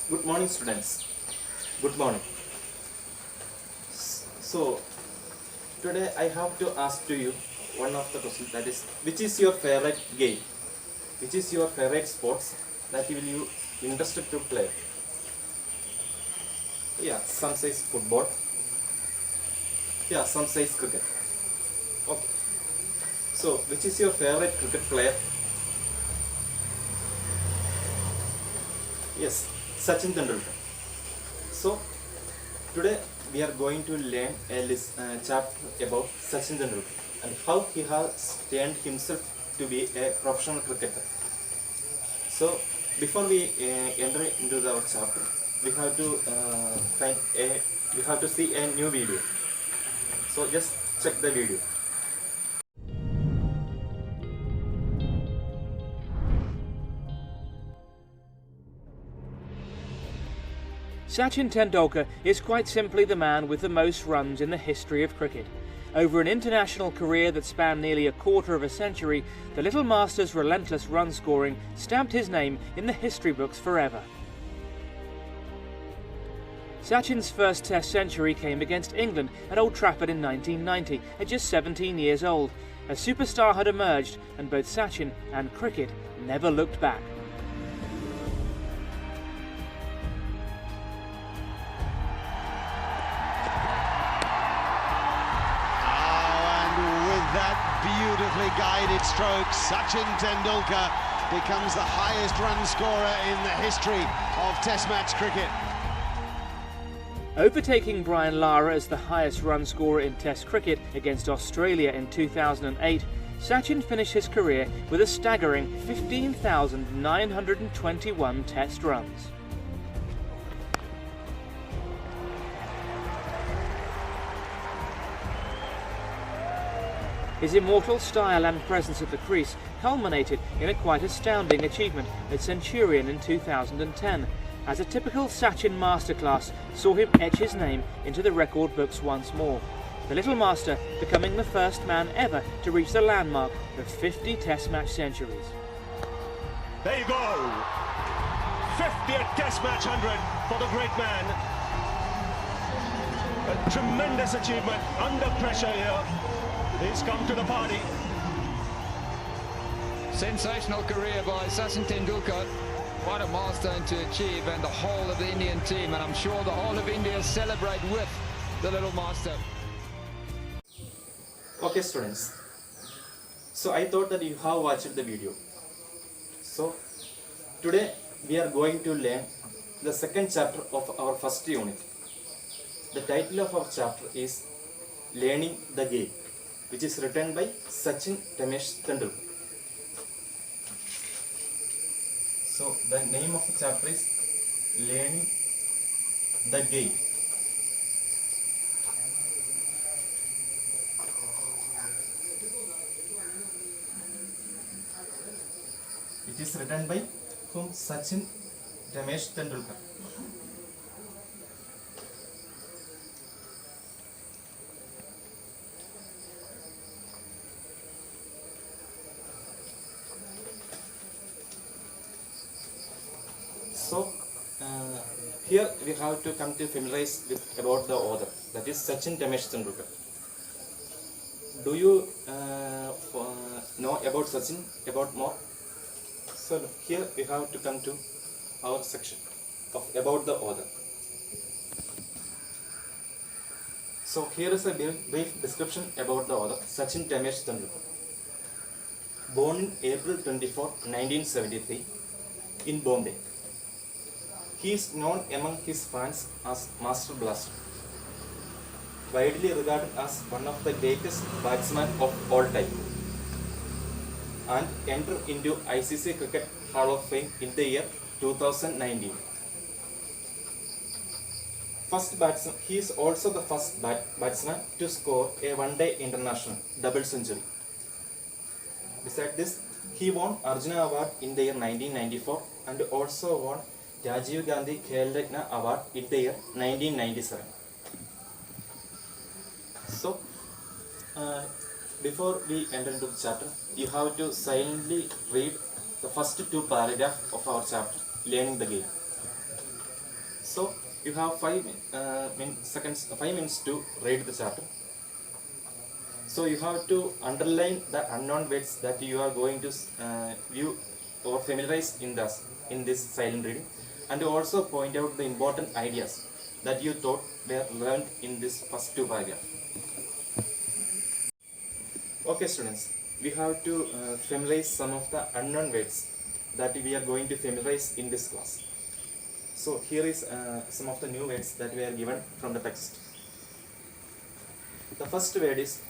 Good morning, students. Good morning. So, today I have to ask to you one of the questions, that is, which is your favorite game? Which is your favorite sports that will you interested to play? Yeah, some says football. Yeah, some says cricket. Okay. So, which is your favorite cricket player? Yes, Sachin Tendulkar. So, today we are going to learn a chapter about Sachin Tendulkar and how he has turned himself to be a professional cricketer. So, before we enter into our chapter, we have to we have to see a new video. So, just check the video. Sachin Tendulkar is quite simply the man with the most runs in the history of cricket. Over an international career that spanned nearly a quarter of a century, the Little Master's relentless run scoring stamped his name in the history books forever. Sachin's first Test century came against England at Old Trafford in 1990 at just 17 years old. A superstar had emerged, and both Sachin and cricket never looked back. Beautifully guided stroke, Sachin Tendulkar becomes the highest run scorer in the history of Test match cricket. Overtaking Brian Lara as the highest run scorer in Test cricket against Australia in 2008, Sachin finished his career with a staggering 15,921 Test runs. His immortal style and presence at the crease culminated in a quite astounding achievement at Centurion in 2010, as a typical Sachin masterclass saw him etch his name into the record books once more, the Little Master becoming the first man ever to reach the landmark of 50 Test match centuries. There you go! 50th Test match 100 for the great man. A tremendous achievement under pressure here. He's come to the party. Sensational career by Sachin Tendulkar. What a milestone to achieve, and the whole of the Indian team, and I'm sure the whole of India celebrate with the Little Master. Okay, students. So I thought that you have watched the video. So today we are going to learn the second chapter of our first unit. The title of our chapter is Learning the Game, which is written by Sachin Ramesh Tendulkar. So the name of the chapter is Learning the Game. It is written by whom? Sachin Ramesh Tendulkar. So here we have to come to familiarize with about the author, that is Sachin Ramesh Tendulkar. Do you know about Sachin, about more? So here we have to come to our section of about the author. So here is a brief description about the author, Sachin Ramesh Tendulkar. Born in April 24, 1973 in Bombay. He is known among his fans as Master Blaster, widely regarded as one of the greatest batsmen of all time, and entered into ICC Cricket Hall of Fame in the year 2019. He is also the first batsman to score a one-day international double century. Besides this, he won Arjuna Award in the year 1994 and also won Rajiv Gandhi Khel Ratna Award in the year 1997. So, before we enter into the chapter, you have to silently read the first two paragraphs of our chapter, Learning the Game. So you have 5 minutes to read the chapter. So you have to underline the unknown words that you are going to view or familiarize in this silent reading, and also point out the important ideas that you thought were learned in this first two paragraphs. Okay students, we have to familiarize some of the unknown words that we are going to familiarize in this class. So here is some of the new words that we are given from the text. The first word is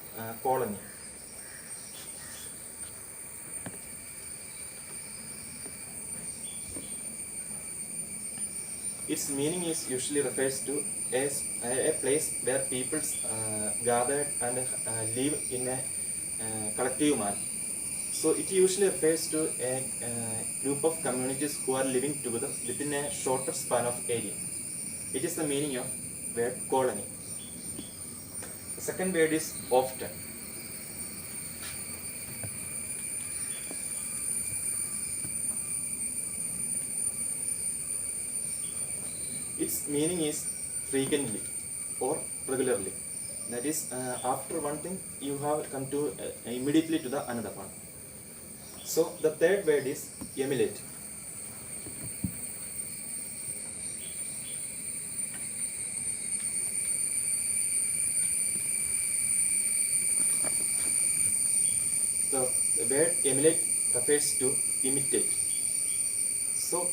colony. Its meaning is usually refers to a place where people gather and live in a collective manner. So it usually refers to a group of communities who are living together within a shorter span of area. It is the meaning of word colony. The second word is often. Its meaning is frequently or regularly. That is, after one thing, you have come to immediately to the another one. So the third word is emulate. The word emulate refers to imitate. So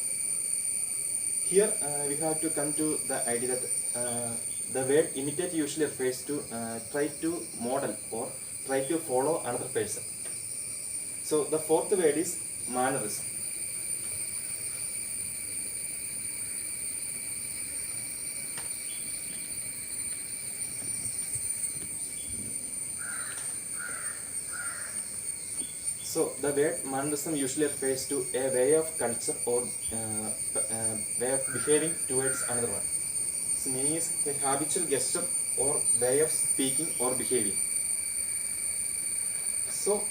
here we have to come to the idea that the word imitate usually refers to try to model or try to follow another person. So the fourth word is mannerism. So the word mannerism usually refers to a way of culture or way of behaving towards another one. Its meaning is a habitual gesture or way of speaking or behaving. So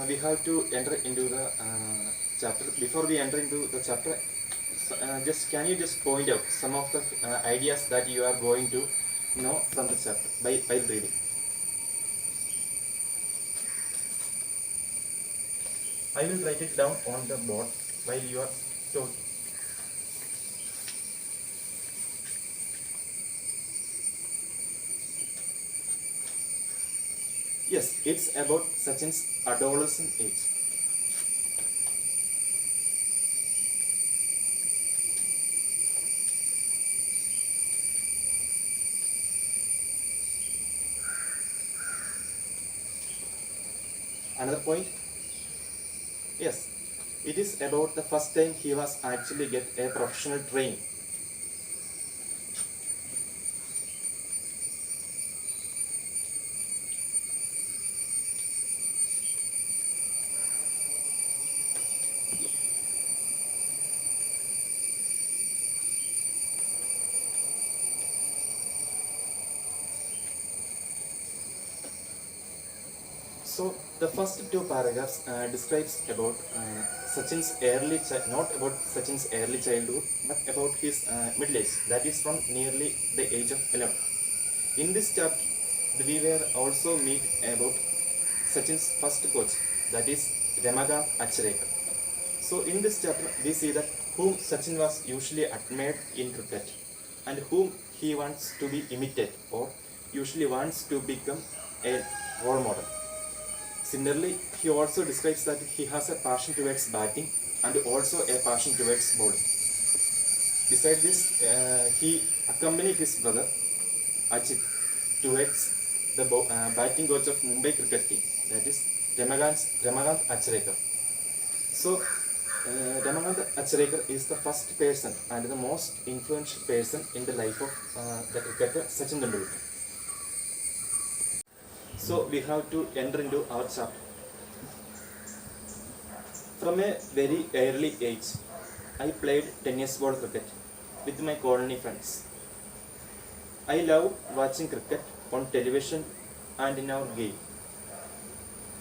we have to enter into the chapter. Before we enter into the chapter, can you just point out some of the ideas that you are going to know from the chapter by reading? I will write it down on the board while you are talking. Yes, it's about Sachin's adolescent age. Another point? Yes, it is about the first time he was actually get a professional training. So the first two paragraphs describes about Sachin's not about Sachin's early childhood, but about his middle age, that is from nearly the age of 11. In this chapter, we will also meet about Sachin's first coach, that is Ramakant Acharekar. So in this chapter, we see that whom Sachin was usually admired in cricket and whom he wants to be imitated or usually wants to become a role model. Similarly, he also describes that he has a passion towards batting and also a passion towards bowling. Besides this, he accompanied his brother Ajit towards the batting coach of Mumbai cricket team, that is Ramakant Acharekar. So, Ramakant Acharekar is the first person and the most influential person in the life of the cricketer Sachin Tendulkar. So we have to enter into our chapter. From a very early age, I played tennis ball cricket with my colony friends. I love watching cricket on television and in our game.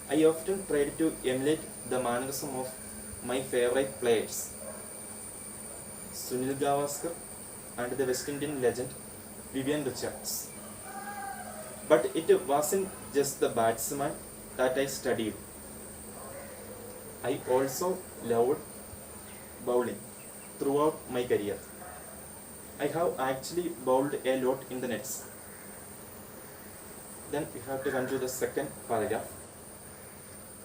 I often tried to emulate the mannerism of my favorite players, Sunil Gavaskar, and the West Indian legend Vivian Richards. But it wasn't just the batsman that I studied. I also loved bowling throughout my career. I have actually bowled a lot in the nets. Then we have to come to the second paragraph.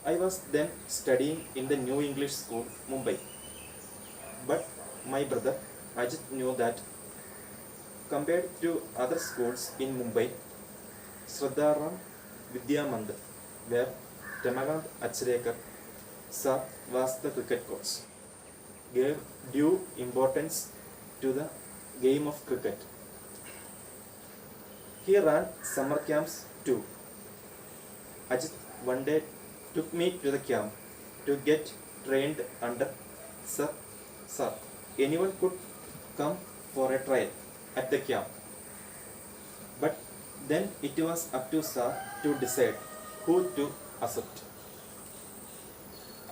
I was then studying in the New English School, Mumbai. But my brother Ajit knew that compared to other schools in Mumbai, Shraddharam Vidya Mandir, where Ramakant Achrekar sir was the cricket coach, gave due importance to the game of cricket. He ran summer camps too. Ajit one day took me to the camp to get trained under Sir. Anyone could come for a trial at the camp. But then it was up to Sir to decide who to accept.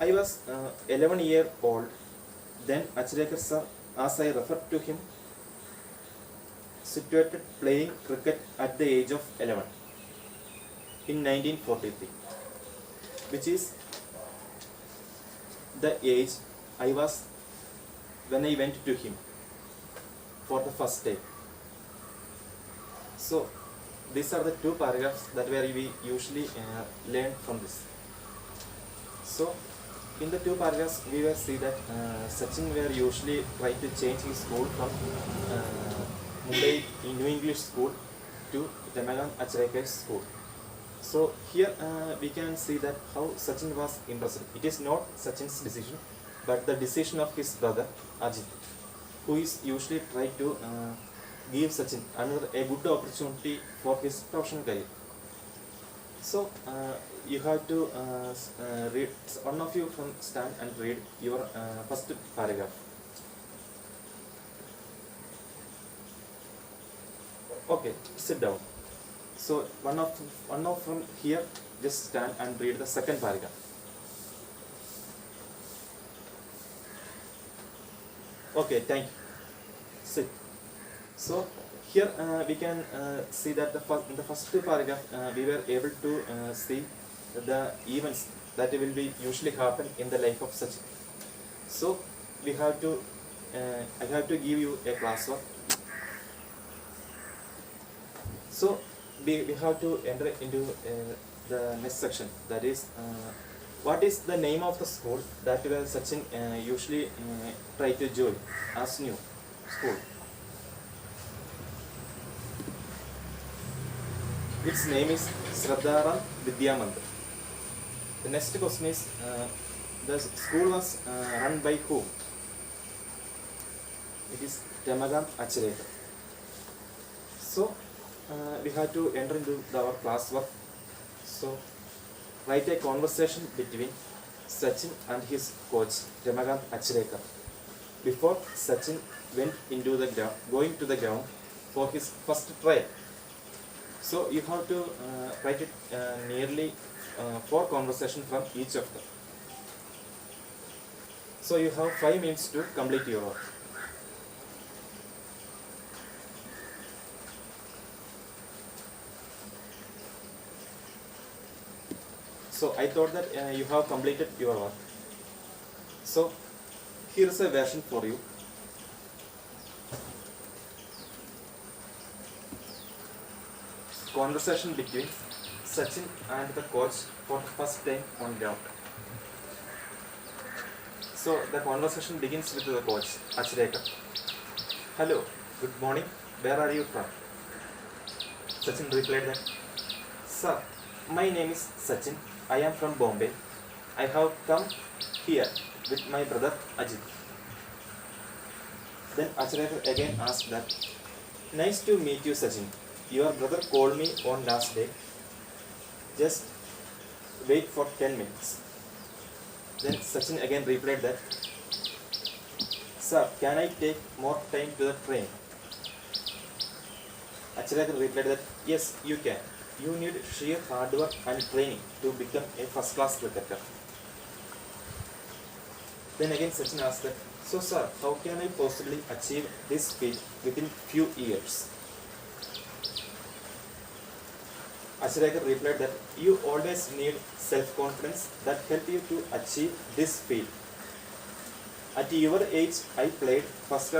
I was 11-year-old. Then Achrekar sir, as I referred to him, situated playing cricket at the age of 11 in 1943, which is the age I was when I went to him for the first time. So these are the two paragraphs that we usually learn from this. So in the two paragraphs we will see that Sachin were usually trying to change his school from Mumbai New English School to Ramakant Achrekar's school. So here we can see that how Sachin was impressed. It is not Sachin's decision, but the decision of his brother Ajit, who is usually trying to give Sachin a good opportunity for his professional career. So you have to read, one of you from stand and read your first paragraph. Okay, sit down. So one of from here, just stand and read the second paragraph. Okay, thank you. Sit. So here we can see that in the first paragraph we were able to see the events that will be usually happen in the life of Sachin. So we have to I have to give you a classwork. So we have to enter into the next section, that is what is the name of the school that Sachin usually try to join as new school. Its name is Shraddharam Vidya Mandir. The next question is the school was run by whom? It is Ramakant Achrekar. So we have to enter into our classwork. So write a conversation between Sachin and his coach Ramakant Achrekar before Sachin went into the ground, going to the ground for his first trial. So you have to write it nearly 4 conversations from each of them. So you have 5 minutes to complete your work. So I thought that you have completed your work. So here is a version for you. Conversation between Sachin and the coach for the first time on ground. So the conversation begins with the coach, Achrekar. Hello, good morning. Where are you from? Sachin replied that, Sir, my name is Sachin. I am from Bombay. I have come here with my brother Ajit. Then Achrekar again asked that, nice to meet you, Sachin. Your brother called me on last day. Just wait for 10 minutes. Then Sachin again replied that, Sir, can I take more time to the train? Achrekar replied that, yes, you can. You need sheer hard work and training to become a first-class cricketer. Then again Sachin asked that, So sir, how can I possibly achieve this feat within few years? Achrekar replied that you always need self-confidence that help you to achieve this feat. At your age, I played first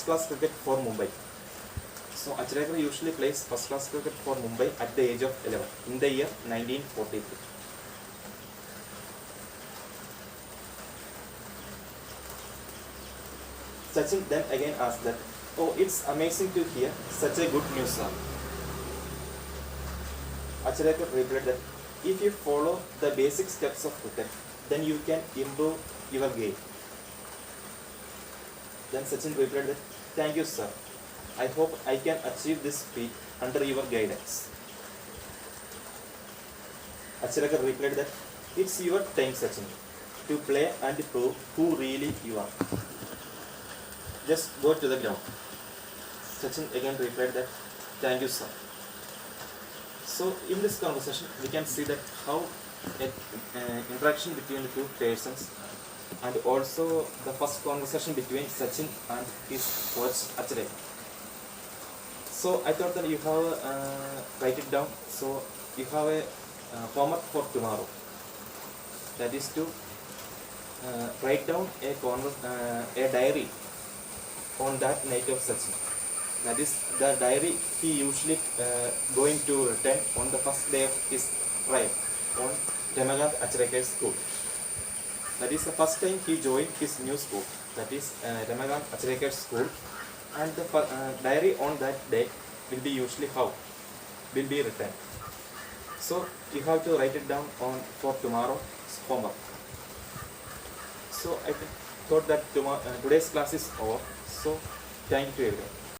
class cricket for Mumbai. So Achrekar usually plays first class cricket for Mumbai at the age of 11 in the year 1943. Sachin then again asked that, oh, it's amazing to hear such a good news, sir. Achrekar replied that if you follow the basic steps of cricket, then you can improve your game. Then Sachin replied that, thank you, sir. I hope I can achieve this feat under your guidance. Achrekar replied that it's your time, Sachin, to play and prove who really you are. Just go to the ground. Sachin again replied that, thank you, sir. So in this conversation, we can see that how interaction between the two persons, and also the first conversation between Sachin and his coach Achrekar. So I thought that you have write it down. So you have a homework for tomorrow. That is to write down a diary on that night of Sachin. That is the diary he usually going to return on the first day of his trial on Ramakant Achrekar school. That is the first time he joined his new school. That is Ramakant Achrekar school. And the diary on that day will be usually how will be written. So you have to write it down on for tomorrow's homework. So I thought that today's class is over. So thank you everyone.